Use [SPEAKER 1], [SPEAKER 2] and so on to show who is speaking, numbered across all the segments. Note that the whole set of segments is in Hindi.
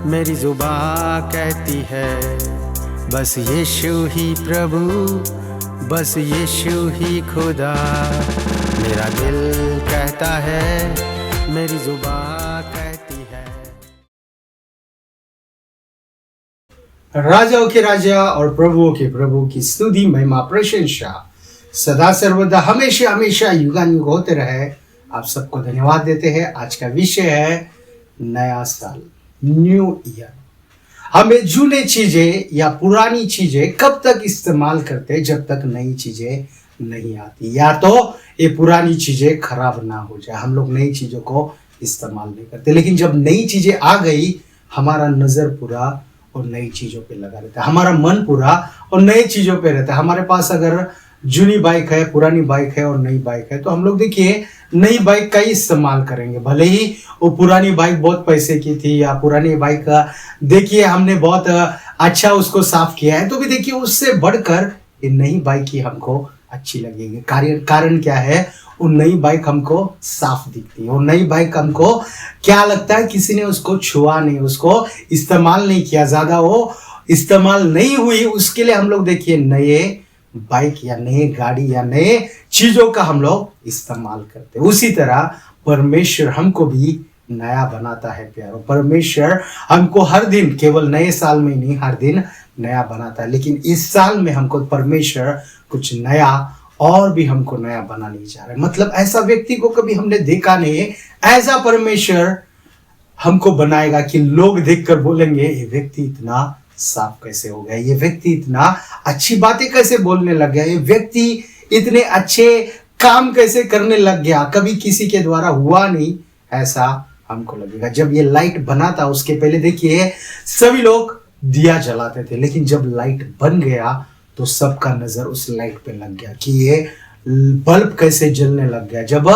[SPEAKER 1] मेरी जुबां कहती है बस यीशु ही प्रभु, बस यीशु ही खुदा। मेरा दिल कहता है, मेरी जुबां कहती है।
[SPEAKER 2] राजाओं के राजा और प्रभुओं के प्रभु की स्तुति महिमा प्रशंसा सदा सर्वदा हमेशा हमेशा युगानुयुग होते रहे। आप सबको धन्यवाद देते हैं। आज का विषय है नया साल, न्यू ईयर। हमें जूने चीजें या पुरानी चीजें कब तक इस्तेमाल करते जब तक नई चीजें नहीं आती, या तो ये पुरानी चीजें खराब ना हो जाए, हम लोग नई चीजों को इस्तेमाल नहीं करते। लेकिन जब नई चीजें आ गई, हमारा नजर पूरा और नई चीजों पे लगा रहता है, हमारा मन पूरा और नई चीजों पे रहता है। हमारे पास अगर जूनी बाइक है, पुरानी बाइक है और नई बाइक है, तो हम लोग देखिए नई बाइक का ही इस्तेमाल करेंगे। भले ही वो पुरानी बाइक बहुत पैसे की थी या पुरानी बाइक का देखिए हमने बहुत अच्छा उसको साफ किया है, तो भी देखिए उससे बढ़कर ये नई बाइक ही हमको अच्छी लगेगी। कारण क्या है? वो नई बाइक हमको साफ दिखती है। वो नई बाइक हमको क्या लगता है, किसी ने उसको छुआ नहीं, उसको इस्तेमाल नहीं किया, ज्यादा वो इस्तेमाल नहीं हुई, उसके लिए हम लोग देखिए नए बाइक या नए गाड़ी या नए चीजों का हम लोग इस्तेमाल करते हैं। उसी तरह परमेश्वर हमको भी नया बनाता है प्यारो। परमेश्वर हमको हर दिन, केवल नए साल में नहीं, हर दिन नया बनाता है। लेकिन इस साल में हमको परमेश्वर कुछ नया और भी हमको नया बनाने जा रहा है। मतलब ऐसा व्यक्ति को कभी हमने देखा नहीं, ऐसा परमेश्वर हमको बनाएगा कि लोग देखकर बोलेंगे ये व्यक्ति इतना साफ कैसे हो गया, ये व्यक्ति इतना अच्छी बातें कैसे बोलने लग गया, ये व्यक्ति इतने अच्छे काम कैसे करने लग गया, कभी किसी के द्वारा हुआ नहीं, ऐसा हमको लगेगा। जब ये लाइट बना था उसके पहले देखिए सभी लोग दिया जलाते थे, लेकिन जब लाइट बन गया तो सबका नजर उस लाइट पे लग गया कि ये बल्ब कैसे जलने लग गया। जब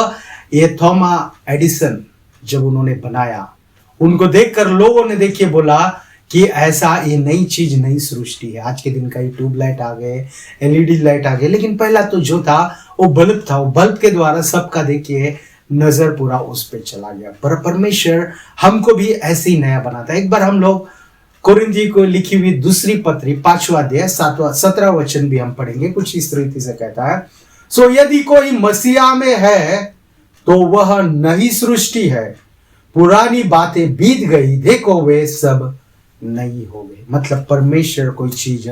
[SPEAKER 2] ये थॉमस एडिसन जब उन्होंने बनाया, उनको देखकर लोगों ने देखिए बोला कि ऐसा ये नई चीज, नई सृष्टि है। आज के दिन का ही ट्यूबलाइट आ गए, एलईडी लाइट आ गए, लेकिन पहला तो जो था वो बल्ब था। वो बल्ब के द्वारा सबका देखिए नजर पूरा उस पे चला गया। पर परमेश्वर हमको भी ऐसे ही नया बनाता है। एक बार हम लोग कोरिन्थी को लिखी हुई दूसरी पत्री 5वां अध्याय 17वां वचन भी हम पढ़ेंगे। कुछ इस रीति से कहता है, सो यदि कोई मसीहा में है तो वह नई सृष्टि है, पुरानी बातें बीत गई, देखो वे सब नई हो गई। मतलब परमेश्वर कोई चीज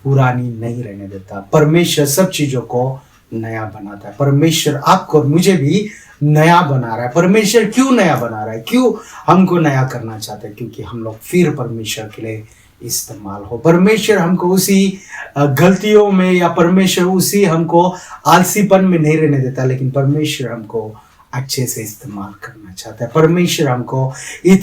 [SPEAKER 2] पुरानी नहीं रहने देता, परमेश्वर सब चीजों को नया बनाता है। परमेश्वर आपको और मुझे भी नया बना रहा है। परमेश्वर क्यों नया बना रहा है, क्यों हमको नया करना चाहता है? क्योंकि हम लोग फिर परमेश्वर के लिए इस्तेमाल हो। परमेश्वर हमको उसी गलतियों में या परमेश्वर उसी हमको आलसीपन में नहीं रहने देता, लेकिन परमेश्वर हमको अच्छे से इस्तेमाल करना चाहता है। परमेश्वर हमको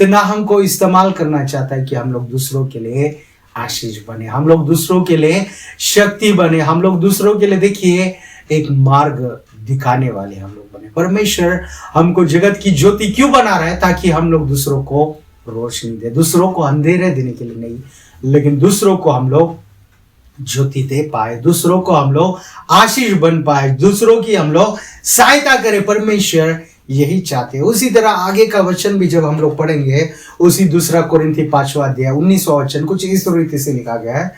[SPEAKER 2] हमको इस्तेमाल करना चाहता है कि हम लोग दूसरों के लिए आशीष बने, हम लोग दूसरों के लिए शक्ति बने, हम लोग दूसरों के लिए देखिए एक मार्ग दिखाने वाले हम लोग बने। परमेश्वर हमको जगत की ज्योति क्यों बना रहा है? ताकि हम लोग दूसरों को रोशनी दे, दूसरों को अंधेरे देने के लिए नहीं, लेकिन दूसरों को हम लोग ज्योति दे पाए, दूसरों को हम लोग आशीष बन पाए, दूसरों की हम लोग सहायता करें। परमेश्वर यही चाहते हैं। उसी तरह आगे का वचन भी जब हम लोग पढ़ेंगे, उसी दूसरा कोरिन्थी 5वां अध्याय 19वां वचन कुछ इस रीति से लिखा गया है,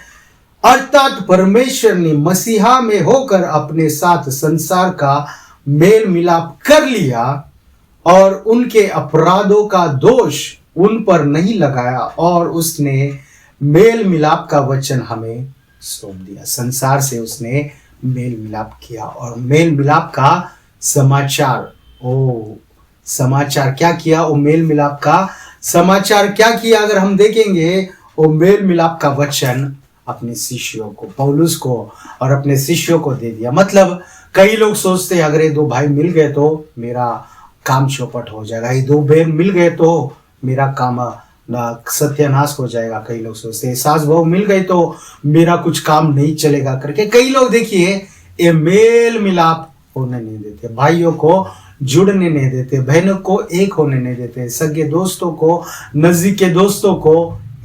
[SPEAKER 2] अर्थात परमेश्वर ने मसीहा में होकर अपने साथ संसार का मेल मिलाप कर लिया और उनके अपराधों का दोष उन पर नहीं लगाया, और उसने मेल मिलाप का वचन हमें सौंप दिया। संसार से उसने मेल मिलाप किया, और मेल मिलाप का समाचार, समाचार क्या किया? वो मेल मिलाप का समाचार क्या किया? अगर हम देखेंगे वो मेल मिलाप का वचन अपने शिष्यों को, पौलुस को और अपने शिष्यों को दे दिया। मतलब कई लोग सोचते हैं अगर ये दो भाई मिल गए तो मेरा काम चौपट हो जाएगा, ये दो बहन मिल गए तो मेरा काम सत्यानाश हो जाएगा। कई लोग सोचते हैं सास बहू मिल गए तो मेरा कुछ काम नहीं चलेगा करके। कई लोग देखिए ये मेल मिलाप होने नहीं देते, भाइयों को जुड़ने नहीं देते, बहनों को एक होने नहीं देते, सगे दोस्तों को, नजदीक के दोस्तों को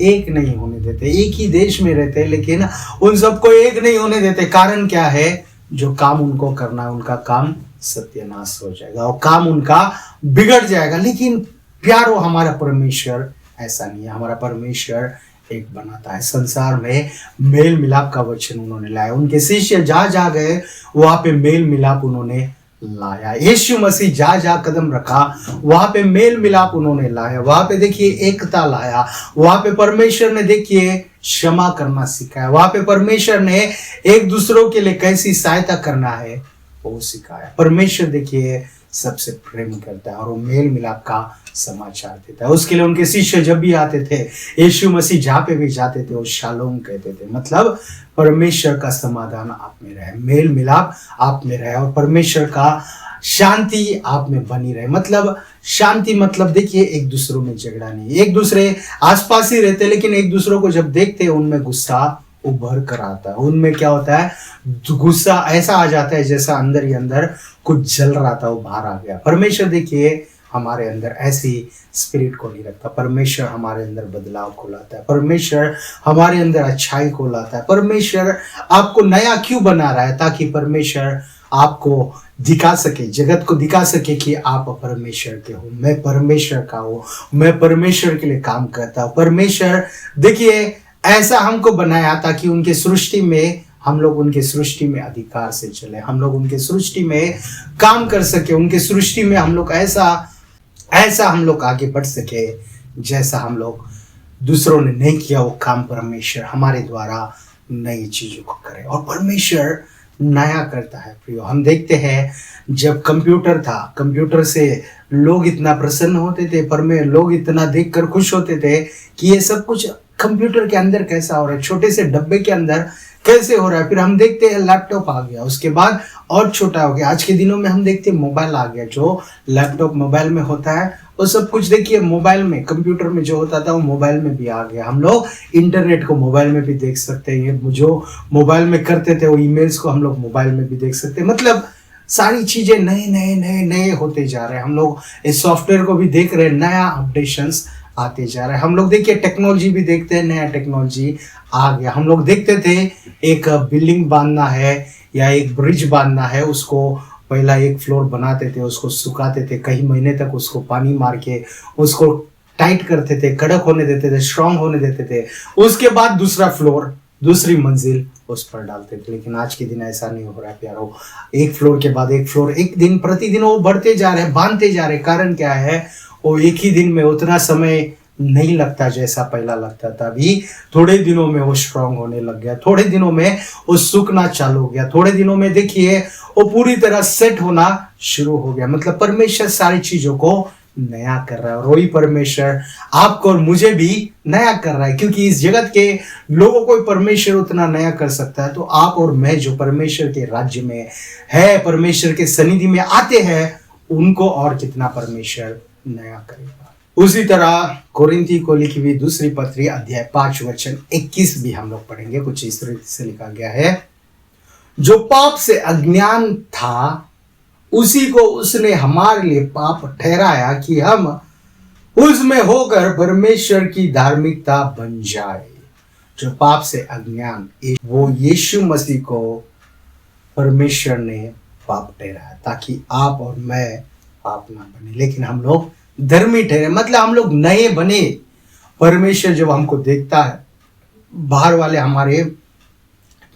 [SPEAKER 2] एक नहीं होने देते। एक ही देश में रहते लेकिन उन सबको एक नहीं होने देते। कारण क्या है? जो काम उनको करना है उनका काम सत्यानाश हो जाएगा और काम उनका बिगड़ जाएगा। लेकिन प्यारो हमारा परमेश्वर ऐसा नहीं है। हमारा परमेश्वर एक बनाता है। संसार में मेल मिलाप का वचन उन्होंने लाया। उनके शिष्य जहाँ जहाँ गए वहाँ पे मेल मिलाप उन्होंने लाया। यीशु मसीह जहाँ जहाँ कदम रखा वहाँ पे मेल मिलाप उन्होंने लाया। वहाँ पे देखिए एकता लाया। वहाँ पे परमेश्वर ने देखिए क्षमा करना सिखाया। वहाँ पे परमेश्वर ने एक दूसरों के लिए कैसी सहायता करना है वो सिखाया। परमेश्वर देखिए सबसे प्रेम करता है और वो मेल मिलाप का समाचार देता है। उसके लिए उनके शिष्य जब भी आते थे, यीशु मसीह जहाँ पे भी जाते थे वो शालोम कहते थे, मतलब परमेश्वर का समाधान आप में रहे, मेल मिलाप आप में रहे और परमेश्वर का शांति आप में बनी रहे। मतलब शांति मतलब देखिए एक दूसरों में झगड़ा नहीं, एक दूसरे आसपास ही रहते लेकिन एक दूसरों को जब देखते हैं उनमें गुस्सा उभर कर आता है। उनमें क्या होता है, गुस्सा ऐसा आ जाता है जैसा अंदर ही अंदर कुछ जल रहा था वो बाहर आ गया। परमेश्वर देखिए हमारे अंदर ऐसी स्पिरिट को नहीं रखता। परमेश्वर हमारे अंदर बदलाव को लाता है। परमेश्वर हमारे अंदर अच्छाई को लाता है। परमेश्वर आपको नया क्यों बना रहा है, ताकि परमेश्वर आपको दिखा सके, जगत को दिखा सके कि आप परमेश्वर के हो, मैं परमेश्वर का हूँ, मैं परमेश्वर के लिए काम करता हूँ। परमेश्वर देखिए ऐसा हमको बनाया ताकि उनके सृष्टि में हम लोग उनके सृष्टि में अधिकार से चले, हम लोग उनके सृष्टि में काम कर सके, उनके सृष्टि में हम लोग ऐसा हम लोग आगे बढ़ सके जैसा हम लोग दूसरों ने नहीं किया वो काम परमेश्वर हमारे द्वारा नई चीजों को करे। और परमेश्वर नया करता है प्रियो। हम देखते हैं जब कंप्यूटर था, कंप्यूटर से लोग इतना प्रसन्न होते थे, पर में लोग इतना देखकर खुश होते थे कि ये सब कुछ कंप्यूटर के अंदर कैसा हो रहा है, छोटे से डब्बे के अंदर कैसे हो रहा है। फिर हम देखते हैं लैपटॉप आ गया, उसके बाद और छोटा हो गया। आज के दिनों में हम देखते हैं मोबाइल आ गया, जो लैपटॉप मोबाइल में होता है वो सब कुछ देखिए मोबाइल में, कंप्यूटर में जो होता था वो मोबाइल में भी आ गया। हम लोग इंटरनेट को मोबाइल में भी देख सकते हैं, जो मोबाइल में करते थे वो ईमेल्स को हम लोग मोबाइल में भी देख सकते हैं। मतलब सारी चीजें नए नए नए नए होते जा रहे हैं। हम लोग इस सॉफ्टवेयर को भी देख रहे हैं, नया अपडेशंस आते जा रहे हैं। हम लोग देखिए टेक्नोलॉजी भी देखते हैं, नया टेक्नोलॉजी आ गया। हम लोग देखते थे एक बिल्डिंग बांधना है या एक ब्रिज बांधना है, उसको पहला एक फ्लोर बनाते थे, उसको सुखाते थे, कई महीने तक उसको पानी मार के उसको टाइट करते थे, कड़क होने देते थे, स्ट्रांग होने देते थे। उसके बाद दूसरा फ्लोर, दूसरी मंजिल उस पर डालते थे। लेकिन आज के दिन ऐसा नहीं हो रहा है प्यारो। एक फ्लोर के बाद एक फ्लोर, एक दिन प्रतिदिन वो बढ़ते जा रहे हैं, बांधते जा रहे हैं। कारण क्या है, वो एक ही दिन में उतना समय नहीं लगता जैसा पहला लगता था। अभी थोड़े दिनों में वो स्ट्रांग होने लग गया, थोड़े दिनों में वो सूखना चालू हो गया, थोड़े दिनों में देखिए वो पूरी तरह सेट होना शुरू हो गया। मतलब परमेश्वर सारी चीजों को नया कर रहा है और वही परमेश्वर आपको और मुझे भी नया कर रहा है। क्योंकि इस जगत के लोगों को परमेश्वर उतना नया कर सकता है, तो आप और मैं जो परमेश्वर के राज्य में है, परमेश्वर के सनिधि में आते हैं, उनको और कितना परमेश्वर नया करेगा। उसी तरह कोरिन्थी को लिखी हुई दूसरी पत्री अध्याय 5 वचन 21 भी हम लोग पढ़ेंगे। कुछ इस तरह से लिखा गया है, जो पाप से अज्ञान था उसी को उसने हमारे लिए पाप ठहराया कि हम उसमें होकर परमेश्वर की धार्मिकता बन जाए। जो पाप से अज्ञान, वो यीशु मसीह को परमेश्वर ने पाप ठहराया ताकि आप और मैं पाप ना बने, लेकिन हम लोग धर्मी ठहरे। मतलब हम लोग नए बने। परमेश्वर जब हमको देखता है, बाहर वाले हमारे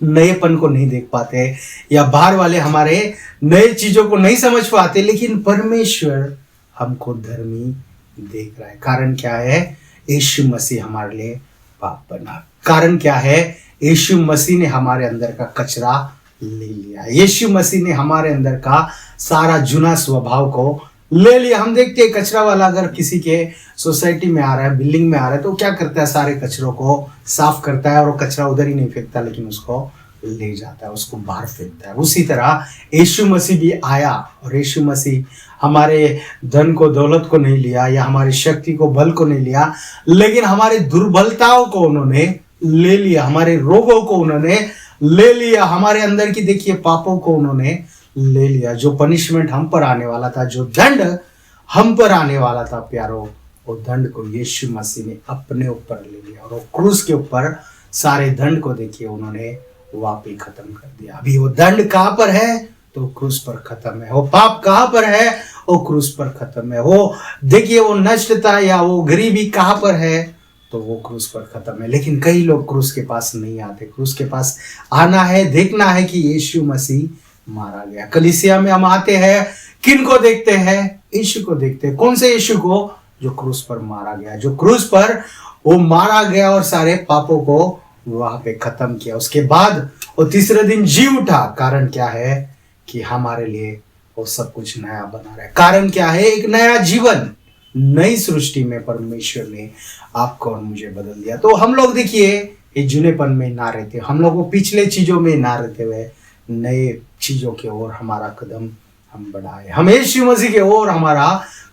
[SPEAKER 2] नएपन को नहीं देख पाते या बाहर वाले हमारे नए चीजों को नहीं समझ पाते, लेकिन परमेश्वर हमको धर्मी देख रहा है। कारण क्या है, यीशु मसीह हमारे लिए पाप बना। कारण क्या है, यीशु मसीह ने हमारे अंदर का कचरा ले लिया। यीशु मसीह ने हमारे अंदर का सारा जुना स्वभाव को ले लिया। हम देखते हैं कचरा वाला अगर किसी के सोसाइटी में आ रहा है, बिल्डिंग में आ रहा है, तो क्या करता है, सारे कचरों को साफ करता है और वो कचरा उधर ही नहीं फेंकता, लेकिन उसको ले जाता है, उसको बाहर फेंकता है। उसी तरह यीशु मसीह भी आया और यीशु मसीह हमारे धन को, दौलत को नहीं लिया या हमारी शक्ति को, बल को नहीं लिया, लेकिन हमारे दुर्बलताओं को उन्होंने ले लिया, हमारे रोगों को उन्होंने ले लिया, हमारे अंदर की देखिए पापों को उन्होंने ले लिया। जो पनिशमेंट हम पर आने वाला था, जो दंड हम पर आने वाला था प्यारो, वो दंड को यीशु मसीह ने अपने ऊपर ले लिया और वो क्रूस के ऊपर सारे दंड को देखिए उन्होंने वापस खत्म कर दिया। अभी वो दंड कहाँ पर है, तो क्रूस पर खत्म है। वो पाप कहाँ पर है? वो क्रूस पर खत्म है। वो देखिए वो नष्टता या वो गरीबी कहाँ पर है? तो वो क्रूस पर खत्म है। लेकिन कई लोग क्रूस के पास नहीं आते। क्रूस के पास आना है, देखना है कि यीशु मसीह मारा गया। कलीसिया में हम आते हैं, किन को देखते हैं? यीशु को देखते हैं। कौन से यीशु को? जो क्रूस पर मारा गया, जो क्रूस पर वो मारा गया और सारे पापों को वहां पे खत्म किया। उसके बाद वो तीसरे दिन जी उठा। कारण क्या है? कि हमारे लिए वो सब कुछ नया बना रहा है। कारण क्या है? एक नया जीवन, नई सृष्टि में परमेश्वर ने आपको और मुझे बदल दिया। तो हम लोग देखिए ये जुनेपन में ना रहते, हम लोग वो पिछले चीजों में ना रहते हुए नए चीजों के ओर हमारा कदम हम बढ़ाए। हम यीशु मसीह के ओर हमारा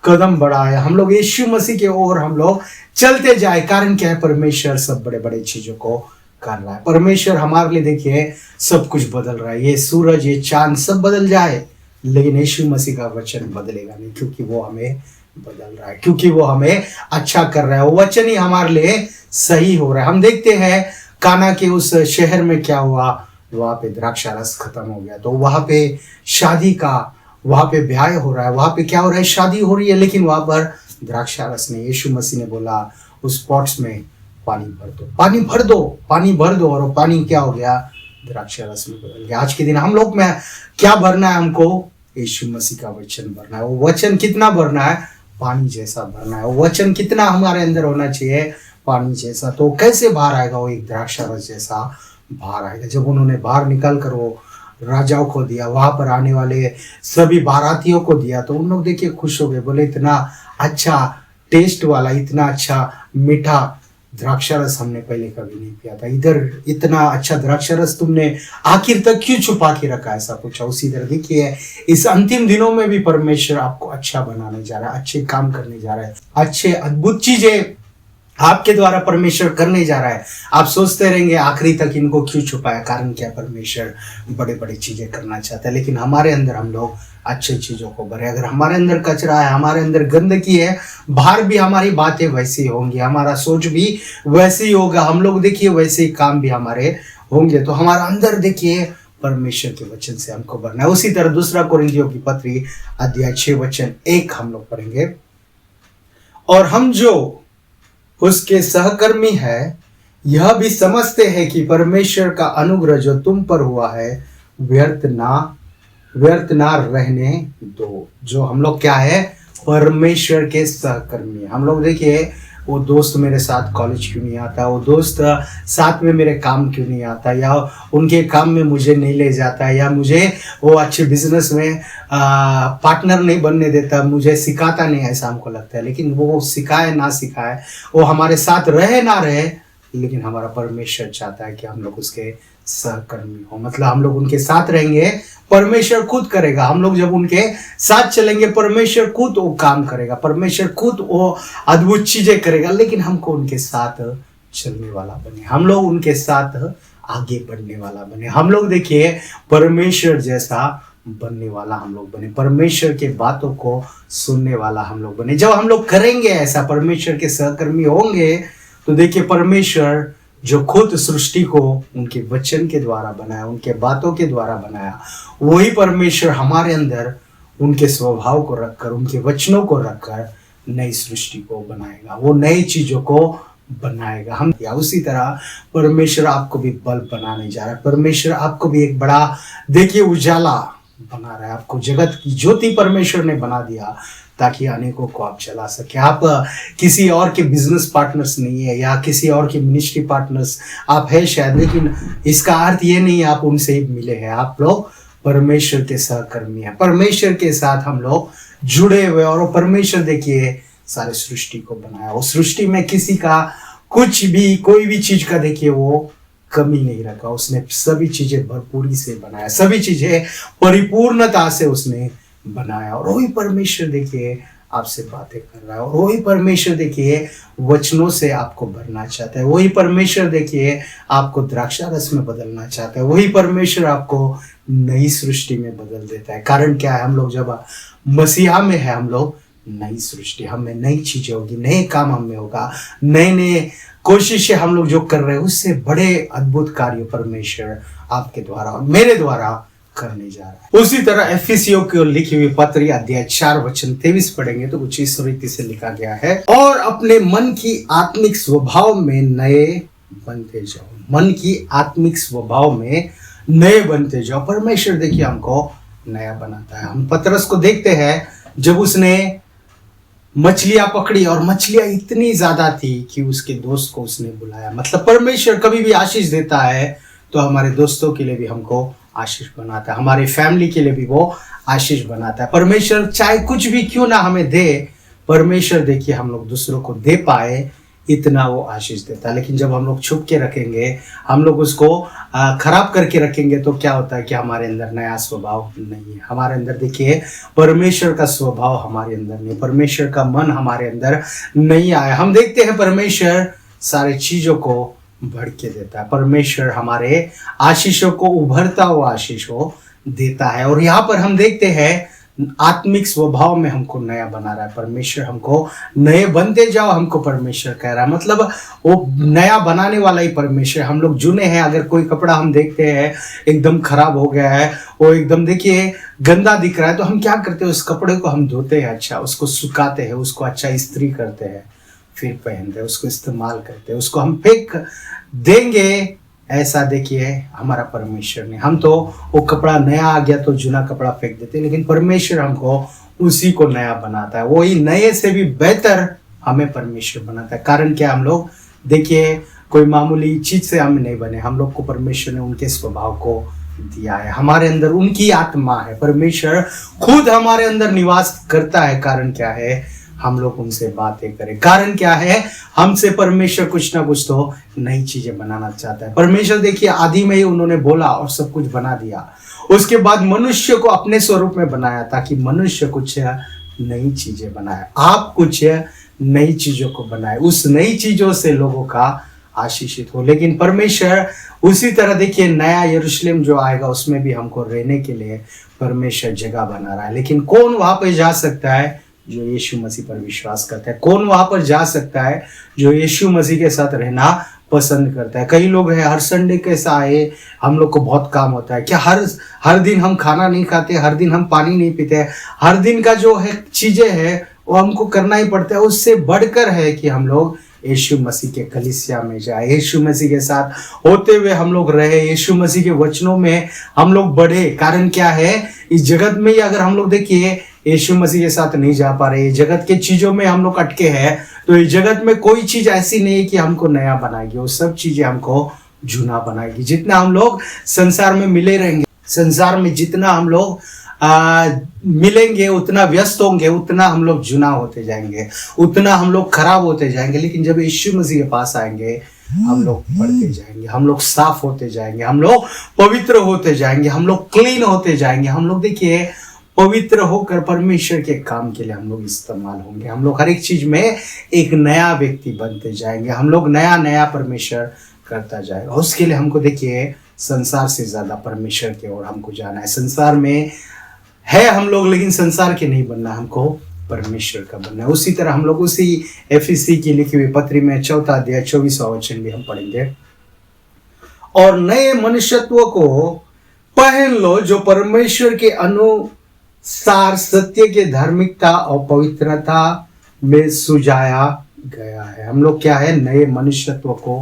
[SPEAKER 2] कदम बढ़ाए। हम लोग यीशु मसीह के ओर हम लोग चलते जाए। कारण क्या है? परमेश्वर सब बड़े बड़े चीजों को कर रहा है। परमेश्वर हमारे लिए देखिए सब कुछ बदल रहा है। ये सूरज, ये चांद सब बदल जाए, लेकिन यीशु मसीह का वचन बदलेगा नहीं, क्योंकि वो हमें बदल रहा है, क्योंकि वो हमें अच्छा कर रहा है। वो वचन ही हमारे लिए सही हो रहा है। हम देखते हैं काना के उस शहर में क्या हुआ। वहां पे द्राक्षा रस खत्म हो गया, तो वहां पे शादी का, वहां पे ब्याह हो रहा है। वहां पे क्या हो रहा है? शादी हो रही है, लेकिन वहां पर द्राक्षा रस नहीं। यीशु मसीह ने बोला उस पॉट्स में पानी भर दो, पानी भर दो, पानी भर दो, और वो पानी क्या हो गया? द्राक्षा रस में बदल गया। आज के दिन हम लोग में क्या भरना है? हमको यीशु मसीह का वचन भरना है। वो वचन कितना भरना है? पानी जैसा भरना है। वो वचन कितना हमारे अंदर होना चाहिए? पानी जैसा। तो कैसे बाहर आएगा? वो एक द्राक्षा रस जैसा बाहर आएगा। जब उन्होंने बाहर निकल कर वो राजाओं को दिया, वहां पर आने वाले सभी बारातियों को दिया, तो उन लोग देखिए खुश हो गए। बोले इतना अच्छा टेस्ट वाला, इतना अच्छा मीठा द्राक्षा रस हमने पहले कभी नहीं पिया था। इधर इतना अच्छा द्राक्षा रस तुमने आखिर तक क्यों छुपा के रखा? ऐसा पूछा। उसी तरह देखिए इस अंतिम दिनों में भी परमेश्वर आपको अच्छा बनाने जा रहा है, अच्छे काम करने जा रहा है, अच्छे अद्भुत चीजें आपके द्वारा परमेश्वर करने जा रहा है। आप सोचते रहेंगे आखिरी तक इनको क्यों छुपाया? कारण क्या? परमेश्वर बड़े बड़े चीजें करना चाहता है, लेकिन हमारे अंदर हम लोग अच्छी चीजों को भरे। अगर हमारे अंदर कचरा है, हमारे अंदर गंदगी है, बाहर भी हमारी बातें वैसी होंगी, हमारा सोच भी वैसे ही होगा, हम लोग देखिए वैसे ही काम भी हमारे होंगे। तो हमारा अंदर देखिए परमेश्वर के वचन से हमको भरना है। उसी तरह दूसरा कोरिन्थियों की पत्री अध्याय 6 वचन 1 हम लोग पढ़ेंगे। और हम जो उसके सहकर्मी है यह भी समझते हैं कि परमेश्वर का अनुग्रह जो तुम पर हुआ है व्यर्थ ना रहने दो। जो हम लोग क्या है? परमेश्वर के सहकर्मी। हम लोग देखिए वो दोस्त मेरे साथ कॉलेज क्यों नहीं आता, वो दोस्त साथ में मेरे काम क्यों नहीं आता, या उनके काम में मुझे नहीं ले जाता, या मुझे वो अच्छे बिजनेस में पार्टनर नहीं बनने देता, मुझे सिखाता नहीं, ऐसा हमको लगता है। लेकिन वो सिखाए ना सिखाए, वो हमारे साथ रहे ना रहे, लेकिन हमारा परमेश्वर चाहता है कि हम लोग उसके सहकर्मी हो। मतलब हम लोग उनके साथ रहेंगे, परमेश्वर खुद करेगा। हम लोग जब उनके साथ चलेंगे, परमेश्वर खुद वो काम करेगा, परमेश्वर खुद वो अद्भुत चीजें करेगा। लेकिन हमको उनके साथ चलने वाला बने, हम लोग उनके साथ आगे बढ़ने वाला बने। हम लोग देखिए परमेश्वर जैसा बनने वाला हम लोग बने, परमेश्वर के बातों को सुनने वाला हम लोग बने। जब हम लोग करेंगे ऐसा, परमेश्वर के सहकर्मी होंगे, तो देखिए परमेश्वर जो खुद सृष्टि को उनके वचन के द्वारा बनाया, उनके बातों के द्वारा बनाया, वही परमेश्वर हमारे अंदर उनके स्वभाव को रखकर, उनके वचनों को रखकर नई सृष्टि को बनाएगा, वो नई चीजों को बनाएगा। हम या उसी तरह परमेश्वर आपको भी बल्ब बनाने जा रहा है। परमेश्वर आपको भी एक बड़ा देखिए उजाला बना रहा है। आपको जगत की ज्योति परमेश्वर ने बना दिया ताकि अनेकों को आप चला सके। आप किसी और के बिजनेस पार्टनर्स नहीं है, या किसी और के मिनिस्ट्री पार्टनर्स आप है शायद, लेकिन इसका अर्थ ये नहीं है आप उनसे ही मिले हैं। आप लोग परमेश्वर के सहकर्मी हैं, परमेश्वर के साथ हम लोग जुड़े हुए। और परमेश्वर देखिए सारे सृष्टि को बनाया। वो सृष्टि में किसी का कुछ भी, कोई भी चीज का देखिए वो कमी नहीं रखा। उसने सभी चीजें भरपूरी से बनाया, सभी चीजें परिपूर्णता से उसने बनाया। और वही परमेश्वर देखिए आपसे बातें कर रहा है, और वही परमेश्वर देखिए वचनों से आपको भरना चाहता है। वही परमेश्वर देखिए आपको द्राक्षा रस में बदलना चाहता है। वही परमेश्वर आपको नई सृष्टि में बदल देता है। कारण क्या है? हम लोग जब मसीहा में है, हम लोग नई सृष्टि, हमें नई चीजें होगी, नए काम हमें होगा, नए नए कोशिशें हम लोग जो कर रहे हैं, उससे बड़े अद्भुत कार्य परमेश्वर आपके द्वारा और मेरे द्वारा करने जा रहा है। उसी तरह एफिसियों को लिखी हुई पत्री अध्याय 4:23 पढ़ेंगे तो कुछ इस रीति से लिखा गया है, और अपने मन की आत्मिक स्वभाव में नए बनते जाओ। मन की आत्मिक स्वभाव में नए बनते जाओ। परमेश्वर देखिए हमको नया बनाता है। हम पतरस को देखते हैं, जब उसने मछलियां पकड़ी और मछलियां इतनी ज्यादा थी कि उसके दोस्त को उसने बुलाया। मतलब परमेश्वर कभी भी आशीष देता है तो हमारे दोस्तों के लिए भी हमको आशीष बनाता है, हमारी फैमिली के लिए भी वो आशीष बनाता है। परमेश्वर चाहे कुछ भी क्यों ना हमें दे, परमेश्वर देखिए हम लोग दूसरों को दे पाए इतना वो आशीष देता है। लेकिन जब हम लोग छुप के रखेंगे, हम लोग उसको खराब करके रखेंगे, तो क्या होता है कि हमारे अंदर नया स्वभाव नहीं है। हमारे अंदर देखिए परमेश्वर का स्वभाव हमारे अंदर नहीं, परमेश्वर का मन हमारे अंदर नहीं आया। हम देखते हैं परमेश्वर सारे चीजों को भर के देता है। परमेश्वर हमारे आशीषों को उभरता हुआ आशीष को देता है। और यहाँ पर हम देखते हैं आत्मिक स्वभाव में हमको नया बना रहा है परमेश्वर। हमको नए बनते जाओ हमको परमेश्वर कह रहा है। मतलब वो नया बनाने वाला ही परमेश्वर। हम लोग जुने हैं, अगर कोई कपड़ा हम देखते हैं एकदम खराब हो गया है, वो एकदम देखिए गंदा दिख रहा है, तो हम क्या करते हैं, उस कपड़े को हम धोते हैं, अच्छा उसको सुखाते हैं, उसको अच्छा इस्त्री करते हैं, फिर पहनते हैं, उसको इस्तेमाल करते हैं, उसको हम फेंक देंगे। ऐसा देखिए हमारा परमेश्वर ने, हम तो वो कपड़ा नया आ गया तो जुना कपड़ा फेंक देते, लेकिन परमेश्वर हमको उसी को नया बनाता है। वही नए से भी बेहतर हमें परमेश्वर बनाता है। कारण क्या, हम लोग देखिए कोई मामूली चीज से हम नहीं बने, हम लोग को परमेश्वर ने उनके स्वभाव को दिया है। हमारे अंदर उनकी आत्मा है, परमेश्वर खुद हमारे अंदर निवास करता है। कारण क्या है, हम लोग उनसे बातें करें। कारण क्या है, हमसे परमेश्वर कुछ ना कुछ तो नई चीजें बनाना चाहता है। परमेश्वर देखिए आदि में ही उन्होंने बोला और सब कुछ बना दिया। उसके बाद मनुष्य को अपने स्वरूप में बनाया ताकि मनुष्य कुछ नई चीजें बनाए, आप कुछ नई चीजों को बनाए, उस नई चीजों से लोगों का आशीषित हो। लेकिन परमेश्वर उसी तरह देखिए नया यरूशलेम जो आएगा उसमें भी हमको रहने के लिए परमेश्वर जगह बना रहा है। लेकिन कौन वहां पर जा सकता है, जो यीशु मसीह पर विश्वास करता है। कौन वहां पर जा सकता है, जो यीशु मसीह के साथ रहना पसंद करता है। कई लोग हैं हर संडे कैसा आए, हम लोग को बहुत काम होता है, क्या हर दिन हम खाना नहीं खाते, हर दिन हम पानी नहीं पीते, हर दिन का जो है चीजें है वो हमको करना ही पड़ता है। उससे बढ़कर है कि हम लोग यीशु मसीह के कलीसिया में जाए, यीशु मसीह के साथ होते हुए हम लोग रहे, यीशु मसीह के वचनों में हम लोग बढ़े। कारण क्या है, इस जगत में ही अगर हम लोग देखिए यीशु मसीह के साथ नहीं जा पा रहे, जगत के चीजों में हम लोग अटके हैं, तो इस जगत में कोई चीज ऐसी नहीं है कि हमको नया बनाएगी, वो सब चीजें हमको जूना बनाएगी। जितना हम लोग संसार में मिले रहेंगे, संसार में जितना हम लोग मिलेंगे, उतना व्यस्त होंगे, उतना हम लोग जूना होते जाएंगे, उतना हम लोग खराब होते जाएंगे। लेकिन जब यीशु मसीह के पास आएंगे हम लोग बढ़ते जाएंगे, हम लोग साफ होते जाएंगे, हम लोग पवित्र होते जाएंगे, हम लोग क्लीन होते जाएंगे। हम लोग देखिए पवित्र होकर परमेश्वर के काम के लिए हम लोग इस्तेमाल होंगे। हम लोग हर एक चीज में एक नया व्यक्ति बनते जाएंगे, हम लोग नया नया परमेश्वर करता जाएगा। उसके लिए हमको देखिए संसार से ज्यादा परमेश्वर की ओर हमको जाना है। संसार में है हम लोग, लेकिन संसार के नहीं बनना, हमको परमेश्वर का बनना है। उसी तरह हम लोग उसी एफिसी की लिखी हुई पत्री में 4 अध्याय 24वां वचन भी हम पढ़ेंगे, और नए मनुष्यत्व को पहन लो जो परमेश्वर के अनुसार सत्य के धार्मिकता और पवित्रता में सुझाया गया है। हम लोग क्या है, नए मनुष्यत्व को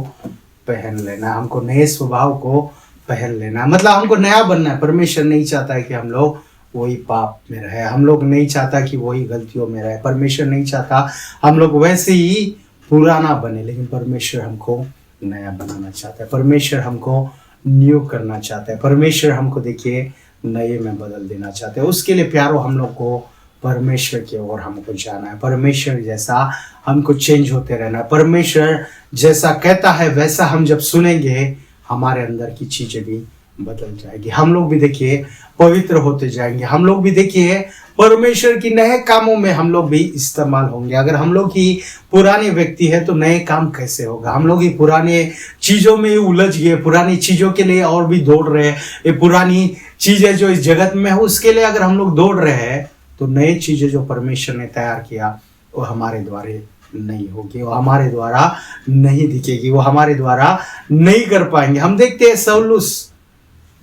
[SPEAKER 2] पहन लेना, हमको नए स्वभाव को पहन लेना, मतलब हमको नया बनना है। परमेश्वर नहीं चाहता है कि हम लोग वही पाप में रहे, हम लोग नहीं चाहता कि वही गलतियों में रहे, परमेश्वर नहीं चाहता हम लोग वैसे ही पुराना बने, लेकिन परमेश्वर हमको नया बनाना चाहता है, परमेश्वर हमको न्यू करना चाहता है, परमेश्वर हमको देखिए नए में बदल देना चाहते हैं। उसके लिए प्यारो हम लोग को परमेश्वर की ओर हमको जाना है, परमेश्वर जैसा हमको चेंज होते रहना है। परमेश्वर जैसा कहता है वैसा हम जब सुनेंगे, हमारे अंदर की चीजें भी बदल जाएगी, हम लोग भी देखिए पवित्र होते जाएंगे, हम लोग भी देखिए परमेश्वर की नए कामों में हम लोग भी इस्तेमाल होंगे। अगर हम लोग ही पुराने व्यक्ति है तो नए काम कैसे होगा, हम लोग ही पुराने चीजों में उलझ गए, पुरानी चीजों के लिए और भी दौड़ रहे हैं, ये पुरानी चीजें जो इस जगत में है उसके लिए अगर हम लोग दौड़ रहे हैं, तो नई चीजें जो परमेश्वर ने तैयार किया वो हमारे द्वारा नहीं होगी, वो हमारे द्वारा नहीं दिखेगी, वो हमारे द्वारा नहीं कर पाएंगे। हम देखते हैं सौलुस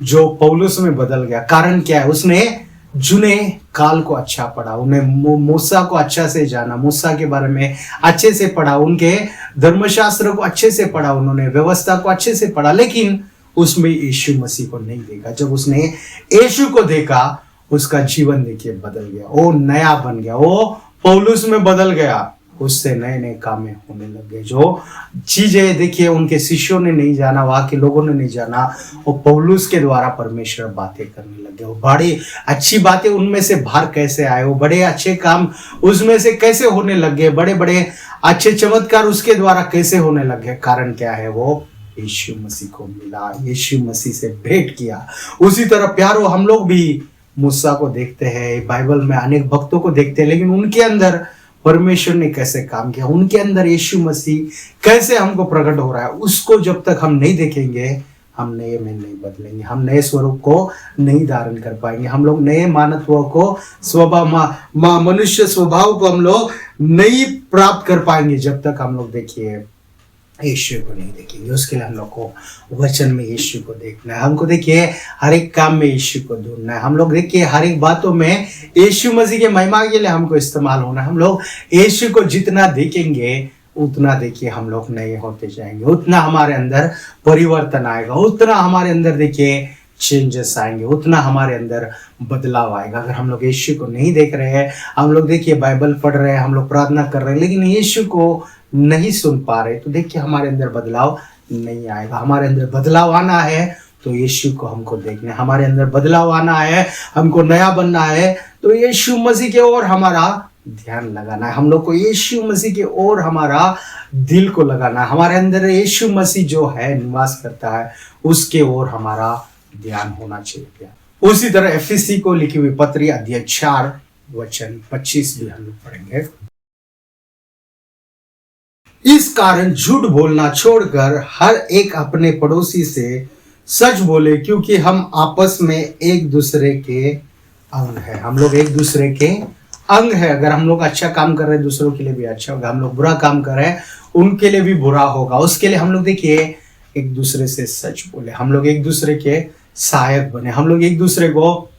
[SPEAKER 2] जो पौलुस में बदल गया। कारण क्या है? उसने जुने काल को अच्छा पढ़ा, उन्हें मूसा को अच्छा से जाना, मूसा के बारे में अच्छे से पढ़ा, उनके धर्मशास्त्र को अच्छे से पढ़ा, उन्होंने व्यवस्था को अच्छे से पढ़ा, लेकिन उसमें यीशु मसीह को नहीं देखा। जब उसने यीशु को देखा, उसका जीवन देखिए बदल गया, वो नया बन गया, वो पौलुस में बदल गया, उससे नए नए काम होने लग गए। जो चीजें देखिए उनके शिष्यों ने नहीं जाना, वहां के लोगों ने नहीं जाना, वो पौलुस के द्वारा परमेश्वर बातें करने लगे। वो बड़ी अच्छी बातें उनमें से बाहर कैसे आए, वो बड़े अच्छे काम उसमें से कैसे होने लग गए, बड़े बड़े अच्छे चमत्कार उसके द्वारा कैसे होने लग गए। कारण क्या है? वो यीशु मसीह को मिला, यीशु मसीह से भेंट किया। उसी तरह प्यारो, हम लोग भी मूसा को देखते हैं, बाइबल में अनेक भक्तों को देखते हैं, लेकिन उनके अंदर परमेश्वर ने कैसे काम किया, उनके अंदर यीशु मसीह कैसे हमको प्रकट हो रहा है, उसको जब तक हम नहीं देखेंगे, हम नए में नहीं बदलेंगे, हम नए स्वरूप को नहीं धारण कर पाएंगे, हम लोग नए मानवत्व को, स्वभाव, मनुष्य स्वभाव को हम लोग नहीं प्राप्त कर पाएंगे जब तक हम लोग देखिए यीशु को नहीं देखेंगे। उसके लिए हम लोग को वचन में यीशु को देखना है, हमको देखिए हर एक काम में यीशु को ढूंढना है, हम लोग देखिए हर एक बातों में यीशु मसीह के महिमा के लिए हमको इस्तेमाल होना है। हम लोग यीशु को जितना देखेंगे उतना देखिए हम लोग नए होते जाएंगे, उतना हमारे अंदर परिवर्तन आएगा, उतना हमारे अंदर देखिए चेंजेस आएंगे, उतना हमारे अंदर बदलाव आएगा। अगर हम लोग यीशु को नहीं देख रहे हैं, हम लोग देखिए बाइबल पढ़ रहे हैं, हम लोग प्रार्थना कर रहे हैं, लेकिन यीशु को नहीं सुन पा रहे, तो देखिए हमारे अंदर बदलाव नहीं आएगा। हमारे अंदर बदलाव आना है तो यीशु को हमको देखना है, हमारे अंदर बदलाव आना है, हमको नया बनना है, तो यीशु मसीह के ओर हमारा ध्यान लगाना है, हम लोग को यीशु मसीह के ओर हमारा दिल को लगाना है, हमारे अंदर यीशु मसीह जो है निवास करता है, उसके ओर हमारा ध्यान होना चाहिए। उसी तरह एफएससी को लिखी हुई पत्री अध्याय 4 वचन 25 भी हम लोग पढ़ेंगे। इस कारण झूठ बोलना छोड़कर हर एक अपने पड़ोसी से सच बोले, क्योंकि हम आपस में एक दूसरे के अंग है। हम लोग एक दूसरे के अंग है। अगर हम लोग अच्छा काम कर रहे हैं दूसरों के लिए भी अच्छा होगा, हम लोग बुरा काम कर रहे हैं उनके लिए भी बुरा होगा। उसके लिए हम लोग देखिए एक दूसरे से सच बोले, हम लोग एक दूसरे के सहायक बने, हम लोग एक दूसरे को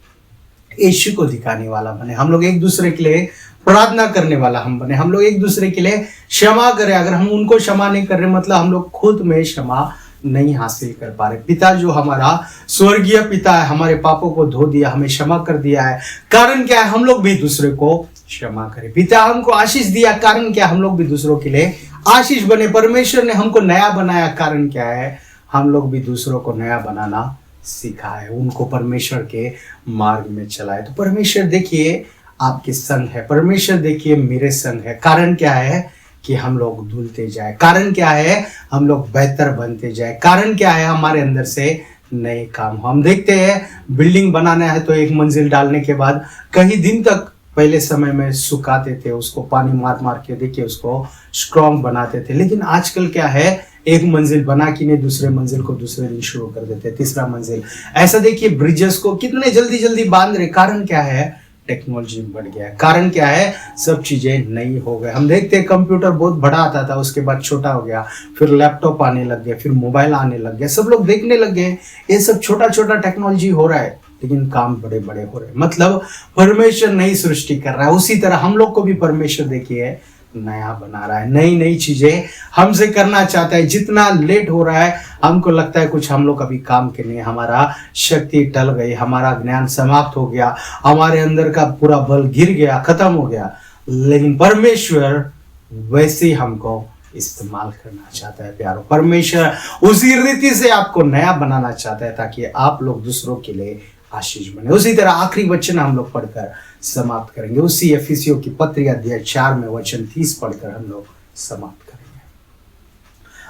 [SPEAKER 2] यीशु को दिखाने वाला बने, हम लोग एक दूसरे के लिए प्रार्थना करने वाला हम बने, हम लोग एक दूसरे के लिए क्षमा करें। अगर हम उनको क्षमा नहीं कर रहे, मतलब हम लोग खुद में क्षमा नहीं हासिल कर पा रहे। पिता जो हमारा स्वर्गीय पिता है, हमारे पापों को धो दिया, हमें क्षमा कर दिया है। कारण क्या है? हम लोग भी दूसरे को क्षमा करें। पिता हमको आशीष दिया, कारण क्या? हम लोग भी दूसरों के लिए आशीष बने। परमेश्वर ने हमको नया बनाया, कारण क्या है? हम लोग भी दूसरों को नया बनाना सिखाए, उनको परमेश्वर के मार्ग में चलाए। तो परमेश्वर देखिए आपके संग है, परमेश्वर देखिए मेरे संग है। कारण क्या है? कि हम लोग धुलते जाए। कारण क्या है? हम लोग बेहतर बनते जाए। कारण क्या है? हमारे अंदर से नए काम। हम देखते हैं बिल्डिंग बनाना है तो एक मंजिल डालने के बाद कई दिन तक पहले समय में सुखाते थे, उसको पानी मार मार के देखिए उसको स्ट्रॉन्ग बनाते थे। लेकिन आजकल क्या है? एक मंजिल बना के नहीं दूसरे मंजिल को दूसरे दिन शुरू कर देते, तीसरा मंजिल। ऐसा देखिए ब्रिजेस को कितने जल्दी जल्दी बांध रहे। कारण क्या है? टेक्नोलॉजी बढ़ गया है। कारण क्या है? सब चीजें नई हो गए। हम देखते हैं कंप्यूटर बहुत बड़ा आता था, उसके बाद छोटा हो गया, फिर लैपटॉप आने लग गया, फिर मोबाइल आने लग गया, सब लोग देखने लग गए ये सब छोटा छोटा टेक्नोलॉजी हो रहा है, लेकिन काम बड़े बड़े हो रहे हैं। मतलब परमेश्वर नई सृष्टि कर रहा है। उसी तरह हम लोग को भी परमेश्वर देखिए नया बना रहा है, नई नई चीजें हमसे करना चाहता है। जितना लेट हो रहा है हमको लगता है कुछ हम लोग अभी काम के नहीं, हमारा शक्ति टल गई, हमारा ज्ञान समाप्त हो गया, हमारे अंदर का पूरा बल गिर गया, खत्म हो गया। लेकिन परमेश्वर वैसे ही हमको इस्तेमाल करना चाहता है प्यारो। परमेश्वर उसी रीति से आपको नया बनाना चाहता है ताकि आप लोग दूसरों के लिए आशीष बने। उसी तरह आखिरी वचन हम लोग पढ़कर समाप्त करेंगे। उसी एफिसियों की पत्री अध्याय 4 में वचन 30 पढ़कर हम लोग समाप्त करेंगे।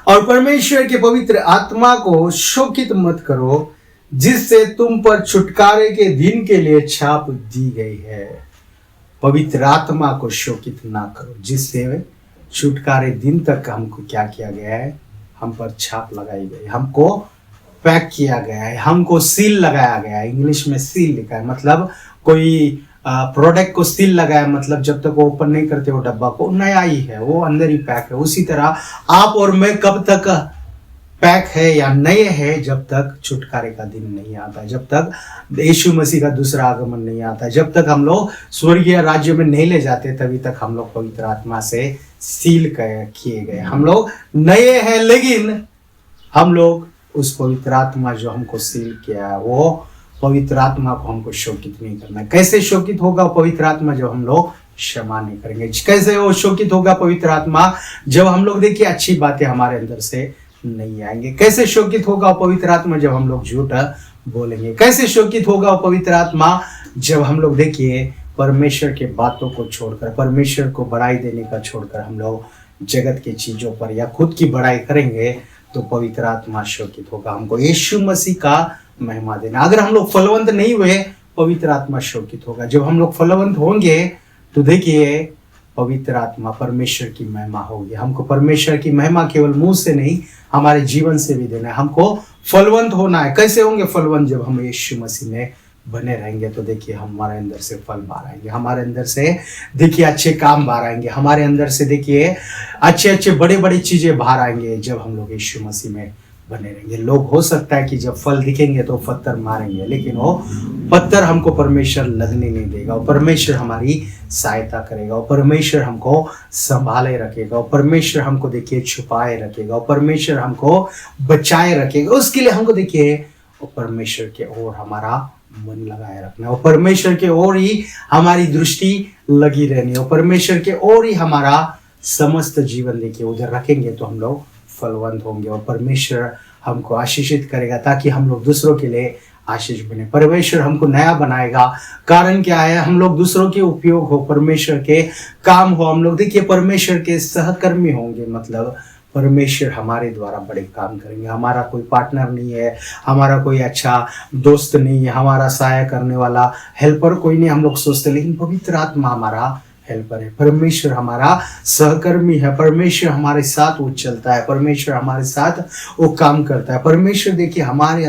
[SPEAKER 2] और परमेश्वर के पवित्र आत्मा को शोकित मत करो, जिससे तुम पर छुटकारे के दिन के लिए छाप दी गई है। पवित्र आत्मा को शोकित ना करो, जिससे छुटकारे दिन तक हमको क्या किया गया है? हम पर छाप लगाई गई, हमको पैक किया गया है, हमको सील लगाया गया है। इंग्लिश में सील लिखा है, मतलब कोई प्रोडक्ट को सील लगाया, मतलब जब तक वो ओपन नहीं करते वो डब्बा को, नया ही है, वो अंदर ही पैक है। उसी तरह आप और मैं कब तक पैक है या नए है जब तक छुटकारे का दिन नहीं आता, जब तक यीशु मसीह का दूसरा आगमन नहीं आता, जब तक हम लोग स्वर्गीय राज्य में नहीं ले जाते, तभी तक हम लोग पवित्र आत्मा से सील किए गए। हम लोग नए हैं, लेकिन हम लोग उस पवित्र आत्मा जो हमको सील किया है, वो पवित्र आत्मा को हमको शोकित नहीं करना। कैसे शोकित होगा पवित्र आत्मा? जब हम लोग क्षमा नहीं करेंगे। कैसे वो शोकित होगा पवित्र आत्मा? जब हम लोग देखिए अच्छी बातें हमारे अंदर से नहीं आएंगे। कैसे शोकित होगा पवित्र आत्मा? जब हम लोग झूठ बोलेंगे। कैसे शोकित होगा पवित्र आत्मा? जब हम लोग देखिए परमेश्वर के बातों को छोड़कर, परमेश्वर को बड़ाई देने का छोड़कर हम लोग जगत की चीजों पर या खुद की बड़ाई करेंगे, तो पवित्र आत्मा शोकित होगा। हमको यीशु मसीह का महिमा देना। अगर हम लोग फलवंत नहीं हुए, पवित्र आत्मा शोकित होगा। जब हम लोग फलवंत होंगे तो देखिए पवित्र आत्मा, परमेश्वर की महिमा होगी। हमको परमेश्वर की महिमा केवल मुंह से नहीं, हमारे जीवन से भी देना है। हमको फलवंत होना है। कैसे होंगे फलवंत? जब हम यीशु मसीह में बने रहेंगे, तो देखिए हमारे अंदर से फल बाहर आएंगे, हमारे अंदर से देखिए अच्छे काम बाहर आएंगे, हमारे अंदर से देखिए अच्छे अच्छे बड़े बड़े चीजें बाहर आएंगे जब हम लोग यीशु मसीह में बने रहेंगे। लोग हो सकता है कि जब फल दिखेंगे तो पत्थर मारेंगे, लेकिन वो पत्थर हमको परमेश्वर लगने नहीं देगा। वो परमेश्वर हमारी सहायता करेगा, वो परमेश्वर हमको संभाले रखेगा, वो परमेश्वर हमको देखिए छुपाए रखेगा, वो परमेश्वर हमको बचाए रखेगा। उसके लिए हमको देखिए वो परमेश्वर के ओर हमारा मन लगाए रखना, वो परमेश्वर के ओर ही हमारी दृष्टि लगी रहनी, वो परमेश्वर के ओर ही हमारा समस्त जीवन देखिए उधर रखेंगे, तो हम लोग फलवंत होंगे और परमेश्वर हमको आशीषित करेगा, ताकि हम लोग दूसरों के लिए आशीष बने। परमेश्वर हमको नया बनाएगा। कारण क्या है? हम लोग दूसरों के उपयोग हो, परमेश्वर के काम हो, हम लोग देखिए परमेश्वर के सहकर्मी होंगे। मतलब परमेश्वर हमारे द्वारा बड़े काम करेंगे। हमारा कोई पार्टनर नहीं है, हमारा कोई अच्छा दोस्त नहीं है, हमारा सहायता करने वाला हेल्पर कोई नहीं हम लोग सोचते, लेकिन पवित्र आत्मा हमारा हेल्पर है। परमेश्वर हमारा सहकर्मी है, परमेश्वर हमारे साथ वो चलता है, परमेश्वर हमारे साथ वो काम करता है। परमेश्वर देखिए हमारे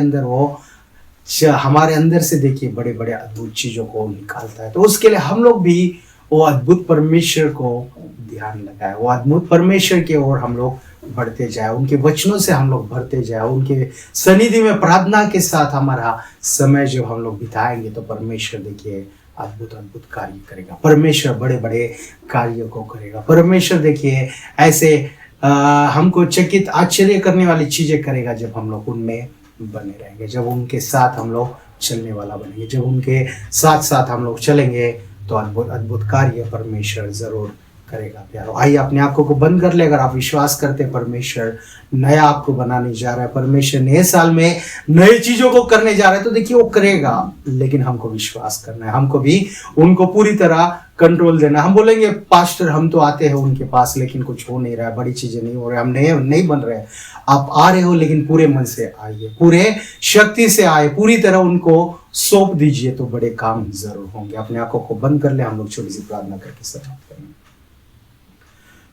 [SPEAKER 2] अंदर से देखिए बड़े बड़े अद्भुत चीजों को निकालता है। तो उसके लिए हम लोग भी वो अद्भुत परमेश्वर को ध्यान लगाए, वो अद्भुत परमेश्वर की ओर हम लोग बढ़ते जाए, उनके वचनों से हम लोग भरते जाए, उनके सनिधि में प्रार्थना के साथ हमारा समय जब हम लोग बिताएंगे, तो परमेश्वर देखिए अद्भुत अद्भुत कार्य करेगा। परमेश्वर बड़े बड़े कार्यों को करेगा। परमेश्वर देखिए ऐसे हमको चकित आश्चर्य करने वाली चीजें करेगा जब हम लोग उनमें बने रहेंगे, जब उनके साथ हम लोग चलने वाला बनेंगे, जब उनके साथ साथ हम लोग चलेंगे, तो अद्भुत अद्भुत कार्य परमेश्वर जरूर करेगा। प्यारो, आइए अपने आंखों को बंद कर ले। अगर आप विश्वास करते हैं परमेश्वर नया आपको बनाने जा रहा है, परमेश्वर नए साल में नई चीजों को करने जा रहा है, तो देखिए वो करेगा, लेकिन हमको विश्वास करना है, हमको भी उनको पूरी तरह कंट्रोल देना। हम बोलेंगे पास्टर हम तो आते हैं उनके पास, लेकिन कुछ हो नहीं रहा है, बड़ी चीजें नहीं हो रही, हम नहीं बन रहे। आप आ रहे हो, लेकिन पूरे मन से आइए, पूरे शक्ति से आए, पूरी तरह उनको सौंप दीजिए, तो बड़े काम जरूर होंगे। अपने आंखों को बंद कर ले, हम लोग छोटी सी प्रार्थना करके समाप्त करेंगे।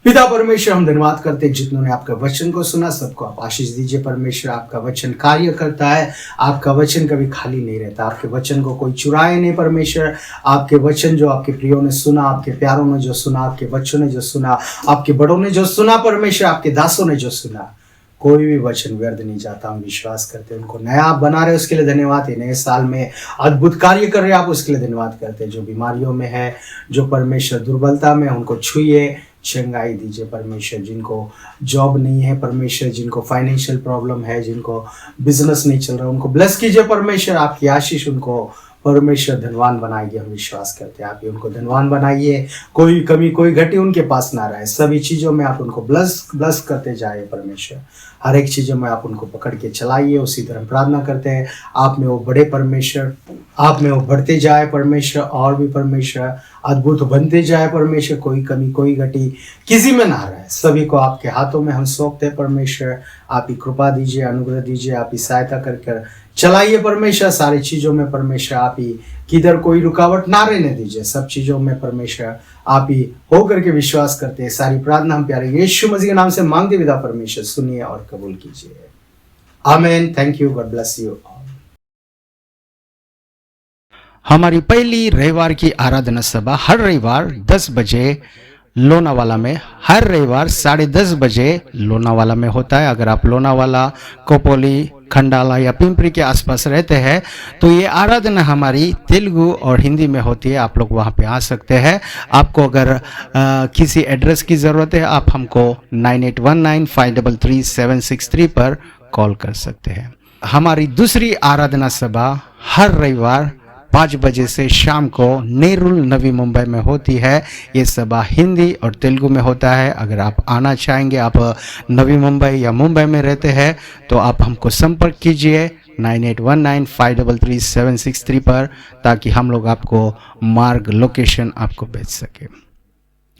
[SPEAKER 2] पिता परमेश्वर, हम धन्यवाद करते हैं जितनों ने आपका वचन को सुना, सबको आप आशीष दीजिए। परमेश्वर, आपका वचन कार्य करता है, आपका वचन कभी खाली नहीं रहता, आपके वचन को कोई चुराए नहीं। परमेश्वर, आपके वचन जो आपके प्रियों ने सुना, आपके प्यारों ने जो सुना, आपके बच्चों ने जो सुना, आपके बड़ों ने जो सुना, परमेश्वर आपके दासों ने जो सुना, कोई भी वचन व्यर्थ नहीं जाता। हम विश्वास करते हैं उनको नया आप बना रहे, उसके लिए धन्यवाद है। नए साल में अद्भुत कार्य कर रहे आप, उसके लिए धन्यवाद करते हैं। जो बीमारियों में है, जो परमेश्वर दुर्बलता में, उनको छुइए, चंगाई दीजिए। परमेश्वर, जिनको जॉब नहीं है, परमेश्वर जिनको फाइनेंशियल प्रॉब्लम है, जिनको बिजनेस नहीं चल रहा, उनको ब्लेस कीजिए। परमेश्वर, आपकी आशीष उनको परमेश्वर धनवान बनाएगी। हम विश्वास करते हैं आप ही उनको धनवान बनाइए, कोई कमी कोई घटी उनके पास ना रहे, सभी चीज़ों में आप उनको ब्लस करते जाइए। परमेश्वर, हर एक चीज़ों में आप उनको पकड़ के चलाइए। उसी तरह प्रार्थना करते हैं, आप में वो बड़े परमेश्वर, आप में वो बढ़ते जाए परमेश्वर, और भी परमेश्वर अद्भुत बनते जाए परमेश्वर। कोई कमी कोई घटी किसी में ना रहे, सभी को आपके हाथों में हम सौंपते हैं। परमेश्वर, आप ही कृपा दीजिए, अनुग्रह दीजिए, आप ही सहायता कर चलाइए। परमेश्वर, सारी चीज़ों में परमेश्वर आप ही, किधर कोई रुकावट ना रहने दीजिए। सब चीज़ों में परमेश्वर आप ही हो करके विश्वास करते हैं। सारी प्रार्थना हम प्यारे यीशु मसीह के नाम से मांगते विदा परमेश्वर सुनिए और कबूल कीजिए। आमीन। Thank you. God bless you all.
[SPEAKER 1] हमारी पहली रविवार की आराधना सभा हर रविवार 10 बजे लोनावाला में हर रविवार 10:30 बजे लोनावाला में होता है। अगर आप लोनावाला, कोपोली, खंडाला या पिंपरी के आसपास रहते हैं तो ये आराधना हमारी तेलुगु और हिंदी में होती है। आप लोग वहाँ पे आ सकते हैं। आपको अगर किसी एड्रेस की ज़रूरत है आप हमको 9819533763 पर कॉल कर सकते हैं। हमारी दूसरी आराधना सभा हर रविवार 5 बजे से शाम को नेरुल नवी मुंबई में होती है। ये सभा हिंदी और तेलुगु में होता है। अगर आप आना चाहेंगे, आप नवी मुंबई या मुंबई में रहते हैं तो आप हमको संपर्क कीजिए 9819533763 पर, ताकि हम लोग आपको मार्ग लोकेशन आपको भेज सके।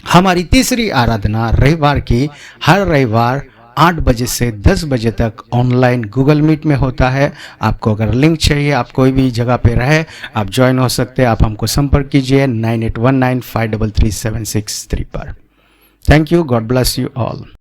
[SPEAKER 1] हमारी तीसरी आराधना रविवार की हर रविवार 8 बजे से 10 बजे तक ऑनलाइन गूगल मीट में होता है। आपको अगर लिंक चाहिए, आप कोई भी जगह पे रहे, आप ज्वाइन हो सकते हैं। आप हमको संपर्क कीजिए 9819533763 पर। Thank you. God bless you all.